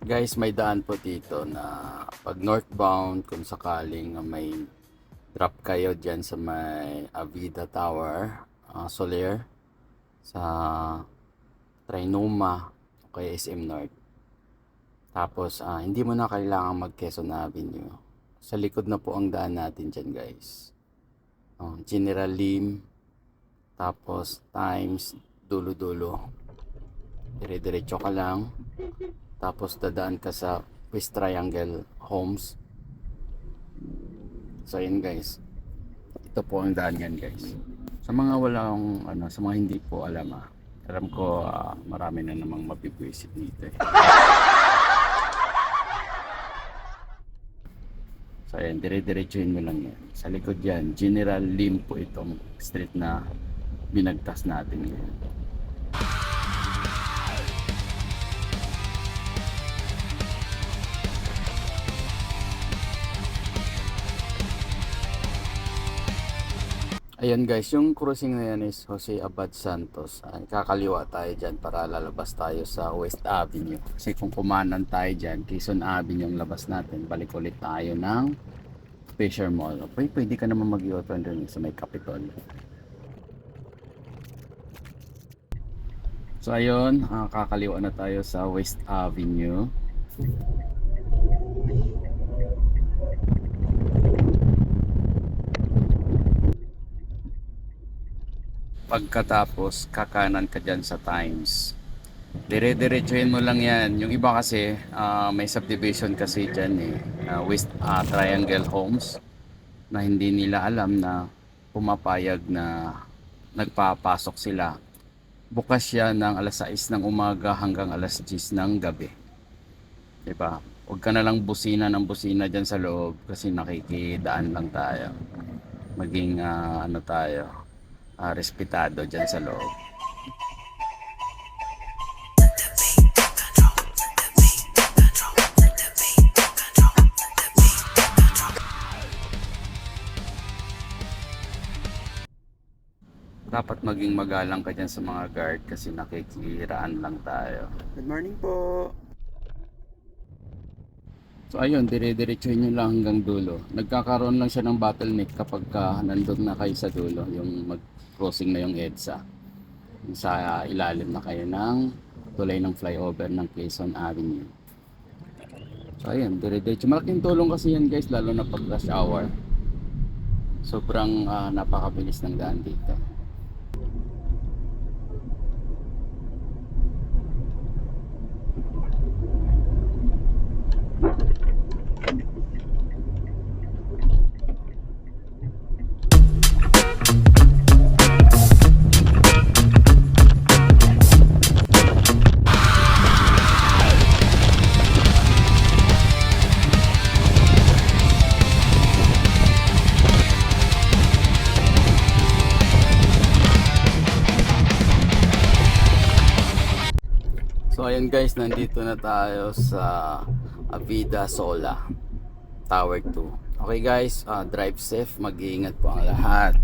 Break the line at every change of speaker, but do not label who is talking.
Guys, may daan po dito na pag northbound, kung sakaling may drop kayo dyan sa may Avida Tower, Soler, sa Trinoma, o kaya SM North. Tapos, hindi mo na kailangan mag Quezon Avenue. Sa likod na po ang daan natin dyan, guys. General Lim, tapos Times, dulo-dulo. Dire-diretso ka lang. Tapos dadaan ka sa West Triangle Homes. So yun guys. Ito po ang daan yan guys. Sa mga walang sa mga hindi po alam alam ko marami na namang mapipwisit dito eh. So ayan, dire-diretsuhin mo lang yan. Sa likod yan, General Lim po itong street na binagtas natin ngayon. Ayan guys, yung crossing na yan is Jose Abad Santos. Kakaliwa tayo dyan para lalabas tayo sa West Avenue. Kasi kung kumanan tayo dyan, Quezon Avenue yung labas natin. Balik ulit tayo ng Fisher Mall. Pwede ka naman mag-i-open dun sa may Capitol. So ayun, kakaliwa na tayo sa West Avenue. Pagkatapos kakanan ka dyan sa Times, dire-diretsuhin mo lang yan. Yung iba kasi may subdivision kasi dyan West Triangle Homes, na hindi nila alam na pumapayag na nagpapasok sila. Bukas yan ng alas 6 ng umaga hanggang alas 10 ng gabi, diba? Huwag ka na lang busina ng busina dyan sa loob kasi nakikidaan lang tayo. Maging tayo respetado dyan sa loob. Dapat maging magalang ka dyan sa mga guard kasi nakikiraan lang tayo.
Good morning po.
So ayun, dire-diretsuhin nyo lang hanggang dulo. Nagkakaroon lang siya ng bottleneck kapag nandun na kayo sa dulo, yung mag-crossing na yung EDSA. Sa ilalim na kayo ng tulay ng flyover ng Quezon Avenue. So ayun, dire-diretso. Malaking tulong kasi yan guys, lalo na pag rush hour. Sobrang napakabilis ng daan dito. So ayun guys, nandito na tayo sa Avida Sola Tower 2. Okay guys, drive safe, mag-iingat po ang lahat.